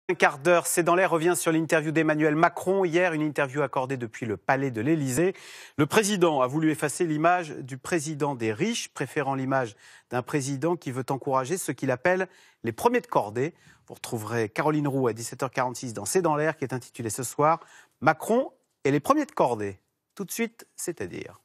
Un quart d'heure, c'est dans l'air, revient sur l'interview d'Emmanuel Macron. Hier, une interview accordée depuis le palais de l'Élysée. Le président a voulu effacer l'image du président des riches, préférant l'image d'un président qui veut encourager ce qu'il appelle les premiers de cordée. Vous retrouverez Caroline Roux à 17h46 dans C'est dans l'air, qui est intitulé ce soir « Macron et les premiers de cordée ». Tout de suite, c'est-à-dire...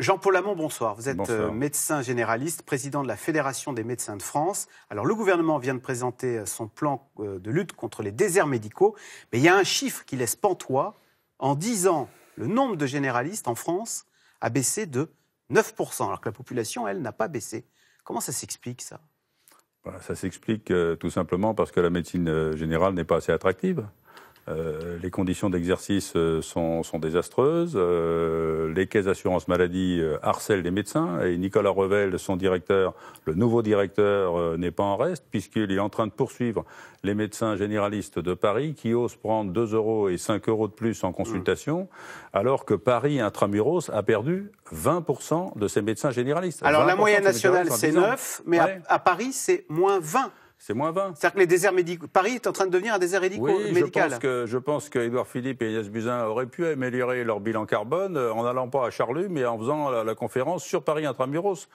Jean-Paul Hamon, bonsoir. Vous êtes médecin généraliste, président de la Fédération des médecins de France. Alors, le gouvernement vient de présenter son plan de lutte contre les déserts médicaux. Mais il y a un chiffre qui laisse pantois. En 10 ans, le nombre de généralistes en France a baissé de 9%, alors que la population, elle, n'a pas baissé. Comment ça s'explique, ça ? Ça s'explique tout simplement parce que la médecine générale n'est pas assez attractive. Les conditions d'exercice sont désastreuses. Les caisses d'assurance maladie harcèlent les médecins. Et Nicolas Revel, son directeur, le nouveau directeur, n'est pas en reste, puisqu'il est en train de poursuivre les médecins généralistes de Paris qui osent prendre 2 € et 5 € de plus en consultation, alors que Paris Intramuros a perdu 20% de ses médecins généralistes. Alors la moyenne nationale, c'est 9, mais ouais. à Paris, c'est moins 20. C'est moins 20. C'est-à-dire que les déserts médicaux... Paris est en train de devenir un désert médical. Je pense que Édouard Philippe et Agnès Buzyn auraient pu améliorer leur bilan carbone en n'allant pas à Charlus, mais en faisant la conférence sur Paris Intramuros.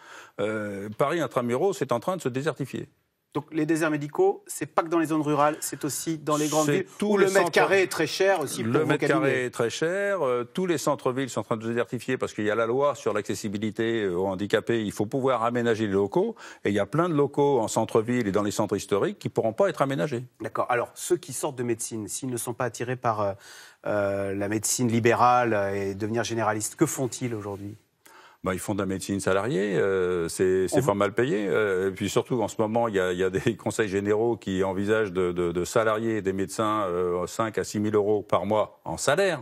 Paris Intramuros est en train de se désertifier. Donc les déserts médicaux, c'est pas que dans les zones rurales, c'est aussi dans les grandes villes où le mètre carré est très cher aussi pour le mètre carré est très cher. Tous les centres-villes sont en train de se désertifier parce qu'il y a la loi sur l'accessibilité aux handicapés. Il faut pouvoir aménager les locaux. Et il y a plein de locaux en centre-ville et dans les centres historiques qui ne pourront pas être aménagés. D'accord. Alors ceux qui sortent de médecine, s'ils ne sont pas attirés par la médecine libérale et devenir généralistes, que font-ils aujourd'hui ? Ils font de la médecine salariée, c'est fort mal payé. Et puis surtout, en ce moment, il y a des conseils généraux qui envisagent de salarier des médecins 5 à 6 000 € par mois en salaire,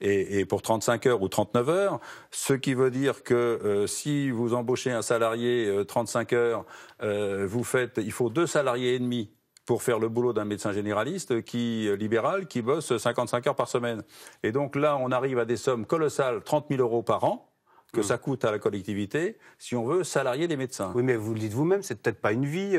et pour 35 heures ou 39 heures, ce qui veut dire que si vous embauchez un salarié 35 heures, il faut 2 salariés et demi pour faire le boulot d'un médecin généraliste libéral qui bosse 55 heures par semaine. Et donc là, on arrive à des sommes colossales, 30 000 € par an, que ça coûte à la collectivité si on veut salarier des médecins. Oui, mais vous le dites vous-même, c'est peut-être pas une vie.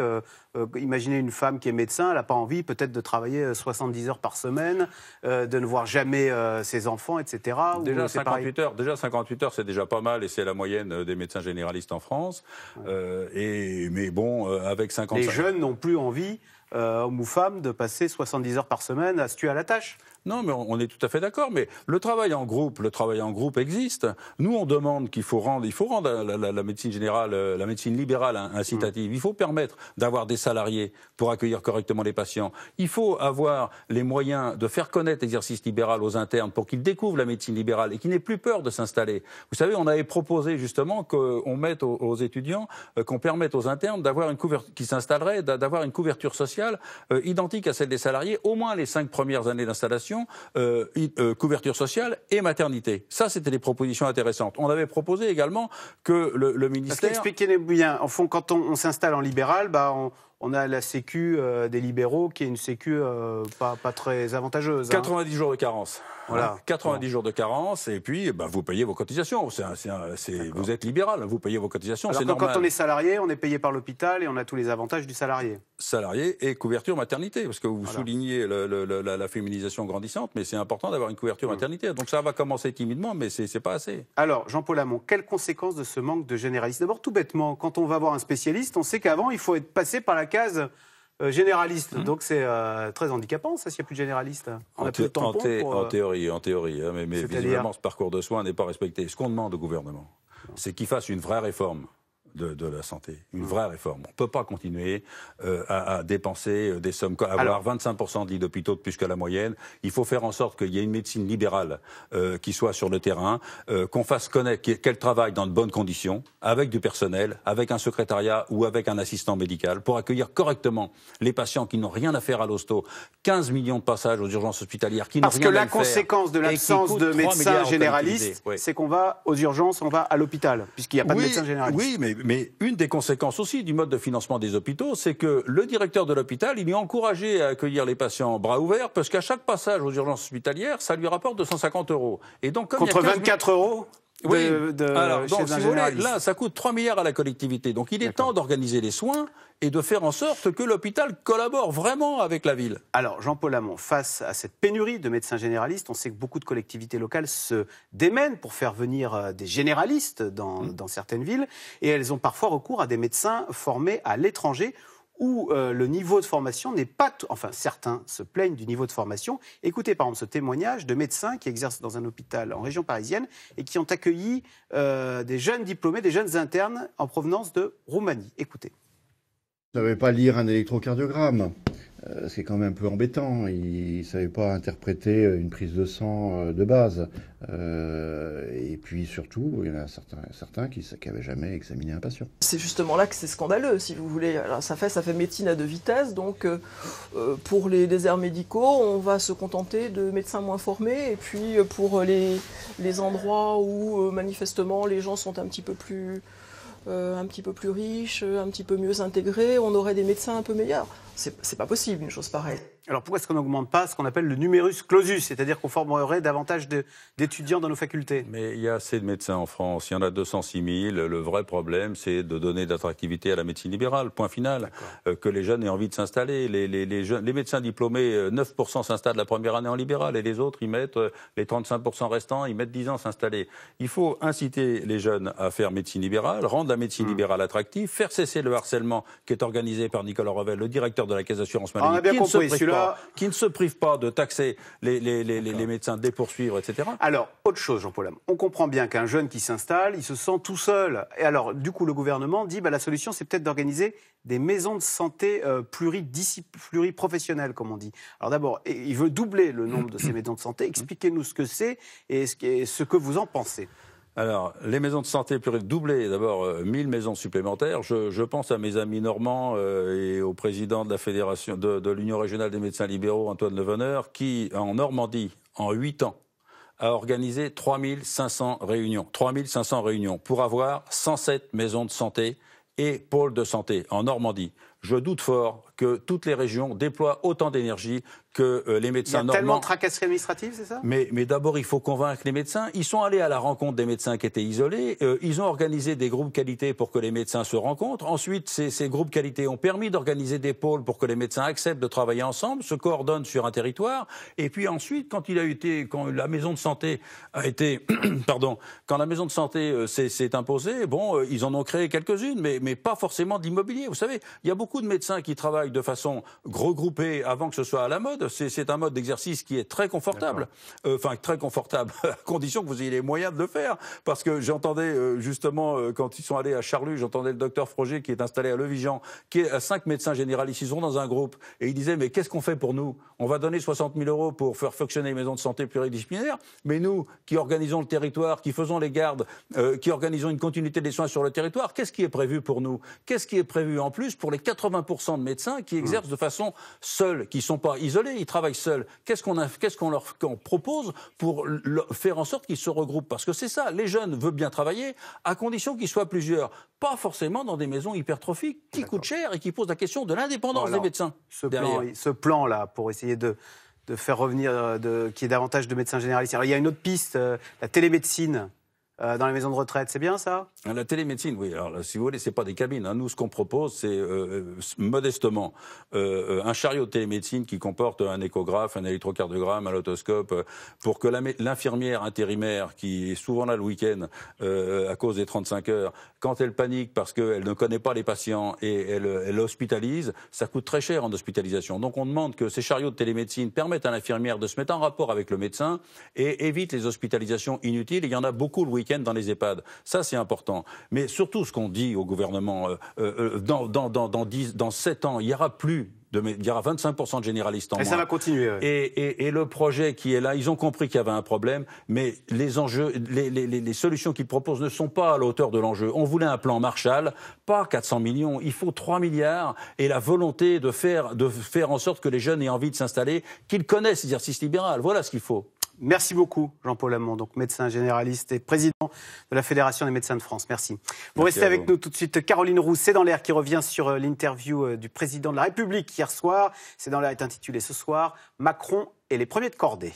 Imaginez une femme qui est médecin, elle n'a pas envie peut-être de travailler 70 heures par semaine, de ne voir jamais ses enfants, etc. Déjà 58 heures, c'est déjà pas mal et c'est la moyenne des médecins généralistes en France. Mais bon, avec 55... Les jeunes n'ont plus envie, hommes ou femmes, de passer 70 heures par semaine à se tuer à la tâche. Non, mais on est tout à fait d'accord. Mais le travail en groupe existe. Nous, on demande qu'il faut rendre la médecine générale, la médecine libérale incitative. Il faut permettre d'avoir des salariés pour accueillir correctement les patients. Il faut avoir les moyens de faire connaître l'exercice libéral aux internes pour qu'ils découvrent la médecine libérale et qu'ils n'aient plus peur de s'installer. Vous savez, on avait proposé justement qu'on mette aux étudiants, qu'on permette aux internes d'avoir qui s'installeraient, d'avoir une couverture sociale identique à celle des salariés, au moins les 5 premières années d'installation. Couverture sociale et maternité. Ça, c'était des propositions intéressantes. On avait proposé également que le ministère... Expliquez-nous bien. En fond, quand on s'installe en libéral, on a la sécu des libéraux qui est une sécu pas très avantageuse. 90 jours de carence. Voilà. 90 jours de carence, et puis vous payez vos cotisations. Vous êtes libéral, vous payez vos cotisations, c'est normal. Quand on est salarié, on est payé par l'hôpital et on a tous les avantages du salarié. Salarié et couverture maternité, parce que vous soulignez la féminisation grandissante, mais c'est important d'avoir une couverture maternité. Donc ça va commencer timidement, mais c'est pas assez. Alors, Jean-Paul Hamon, quelles conséquences de ce manque de généralistes ? D'abord, tout bêtement, quand on va voir un spécialiste, on sait qu'avant, il faut être passé par la case... généraliste, donc c'est très handicapant, ça, s'il n'y a plus de généraliste. En théorie, hein, mais visiblement, ce parcours de soins n'est pas respecté. Ce qu'on demande au gouvernement, c'est qu'il fasse une vraie réforme de la santé, une vraie réforme. On ne peut pas continuer à dépenser des sommes, avoir 25% de lits d'hôpitaux de plus que la moyenne. Il faut faire en sorte qu'il y ait une médecine libérale qui soit sur le terrain, qu'on fasse connaître qu'elle travaille dans de bonnes conditions, avec du personnel, avec un secrétariat ou avec un assistant médical, pour accueillir correctement les patients qui n'ont rien à faire à l'hosto. 15 millions de passages aux urgences hospitalières qui n'ont rien à faire. Parce que la conséquence de l'absence de médecins généralistes, c'est qu'on va aux urgences, on va à l'hôpital, puisqu'il n'y a pas de médecins généralistes. Oui, mais une des conséquences aussi du mode de financement des hôpitaux, c'est que le directeur de l'hôpital, il est encouragé à accueillir les patients bras ouverts, parce qu'à chaque passage aux urgences hospitalières, ça lui rapporte 250 €. Et donc, contre 24 €. Alors, donc, chez un si vous voulez, généraliste. là, ça coûte 3 milliards à la collectivité. Donc il est temps d'organiser les soins et de faire en sorte que l'hôpital collabore vraiment avec la ville. Alors, Jean-Paul Hamon, face à cette pénurie de médecins généralistes, on sait que beaucoup de collectivités locales se démènent pour faire venir des généralistes dans certaines villes, et elles ont parfois recours à des médecins formés à l'étranger, où le niveau de formation n'est pas... Enfin, certains se plaignent du niveau de formation. Écoutez par exemple ce témoignage de médecins qui exercent dans un hôpital en région parisienne et qui ont accueilli des jeunes diplômés, des jeunes internes en provenance de Roumanie. Écoutez. Ils ne savaient pas lire un électrocardiogramme, ce qui est quand même un peu embêtant. Ils ne savaient pas interpréter une prise de sang de base. Et puis surtout, il y en a certains qui n'avaient jamais examiné un patient. C'est justement là que c'est scandaleux, si vous voulez. Alors, ça fait médecine à deux vitesses, donc pour les déserts médicaux, on va se contenter de médecins moins formés, et puis pour les endroits où manifestement les gens sont un petit peu plus riches, un petit peu mieux intégrés, on aurait des médecins un peu meilleurs. C'est pas possible, une chose pareille. Alors pourquoi est-ce qu'on n'augmente pas ce qu'on appelle le numerus clausus, c'est-à-dire qu'on formerait davantage d'étudiants dans nos facultés? Mais il y a assez de médecins en France, il y en a 206 000. Le vrai problème, c'est de donner d'attractivité à la médecine libérale, point final. Que les jeunes aient envie de s'installer. Les médecins diplômés, 9% s'installent la première année en libéral, et les autres, ils mettent les 35% restants, ils mettent 10 ans s'installer. Il faut inciter les jeunes à faire médecine libérale, rendre la médecine libérale attractive, faire cesser le harcèlement qui est organisé par Nicolas Revel, le directeur de la Caisse d'assurance maladie, on a bien compris, qui ne se prive pas de taxer les médecins, de les poursuivre, etc. Alors, autre chose, Jean-Paul Hamon. On comprend bien qu'un jeune qui s'installe, il se sent tout seul. Et alors, du coup, le gouvernement dit la solution, c'est peut-être d'organiser des maisons de santé pluriprofessionnelles, comme on dit. Alors d'abord, il veut doubler le nombre de ces maisons de santé. Expliquez-nous ce que c'est et ce que vous en pensez. Alors, les maisons de santé doublées, d'abord 1000 maisons supplémentaires. Je pense à mes amis normands et au président de la fédération de l'Union régionale des médecins libéraux, Antoine Leveneur, qui, en Normandie, en 8 ans, a organisé 3500 réunions. 3500 réunions pour avoir 107 maisons de santé et pôles de santé en Normandie. Je doute fort que toutes les régions déploient autant d'énergie que les médecins normands. Il y a tellement de tracasseries administratives, c'est ça? Mais d'abord, il faut convaincre les médecins. Ils sont allés à la rencontre des médecins qui étaient isolés. Ils ont organisé des groupes qualité pour que les médecins se rencontrent. Ensuite, ces groupes qualité ont permis d'organiser des pôles pour que les médecins acceptent de travailler ensemble, se coordonnent sur un territoire. Et puis ensuite, quand la maison de santé a été, quand la maison de santé s'est imposée, ils en ont créé quelques-unes, mais pas forcément d'immobilier. Vous savez, il y a beaucoup de médecins qui travaillent de façon regroupée avant que ce soit à la mode. C'est un mode d'exercice qui est très confortable. Très confortable, à condition que vous ayez les moyens de le faire. Parce que j'entendais justement, quand ils sont allés à Charlus, j'entendais le docteur Froger qui est installé à Levigean, qui est à 5 médecins généralistes. Ils sont dans un groupe et il disait, mais qu'est-ce qu'on fait pour nous? On va donner 60 000 € pour faire fonctionner les maisons de santé pluridisciplinaires, mais nous, qui organisons le territoire, qui faisons les gardes, qui organisons une continuité des soins sur le territoire, qu'est-ce qui est prévu pour nous? Qu'est-ce qui est prévu en plus pour les 80% de médecins qui exercent de façon seule, qui ne sont pas isolés, ils travaillent seuls? Qu'est-ce qu'on leur propose pour faire en sorte qu'ils se regroupent? Parce que c'est ça, les jeunes veulent bien travailler, à condition qu'ils soient plusieurs. Pas forcément dans des maisons hypertrophiques qui coûtent cher et qui posent la question de l'indépendance des médecins. Ce plan-là, pour essayer de faire revenir, qu'il y ait davantage de médecins généralistes. Alors, il y a une autre piste, la télémédecine. Dans les maisons de retraite, c'est bien ça? La télémédecine, oui. Alors, si vous voulez, c'est pas des cabines. Nous, ce qu'on propose, c'est modestement un chariot de télémédecine qui comporte un échographe, un électrocardiogramme, un otoscope, pour que l'infirmière intérimaire, qui est souvent là le week-end à cause des 35 heures, quand elle panique parce qu'elle ne connaît pas les patients et elle hospitalise, ça coûte très cher en hospitalisation. Donc, on demande que ces chariots de télémédecine permettent à l'infirmière de se mettre en rapport avec le médecin et évitent les hospitalisations inutiles. Il y en a beaucoup le week-end dans les EHPAD. Ça, c'est important. Mais surtout, ce qu'on dit au gouvernement, dans 7 ans, il y aura 25% de généralistes en moins. Et ça va continuer. Oui. Et le projet qui est là, ils ont compris qu'il y avait un problème, mais les enjeux, les solutions qu'ils proposent ne sont pas à la hauteur de l'enjeu. On voulait un plan Marshall, pas 400 millions, il faut 3 milliards, et la volonté de faire en sorte que les jeunes aient envie de s'installer, qu'ils connaissent l'exercice libéral. Voilà ce qu'il faut. Merci beaucoup, Jean-Paul Hamon, donc médecin généraliste et président de la Fédération des médecins de France. Merci. Vous restez avec nous tout de suite. Caroline Roux, C'est dans l'air, qui revient sur l'interview du président de la République hier soir. C'est dans l'air est intitulé ce soir « Macron et les premiers de cordée ».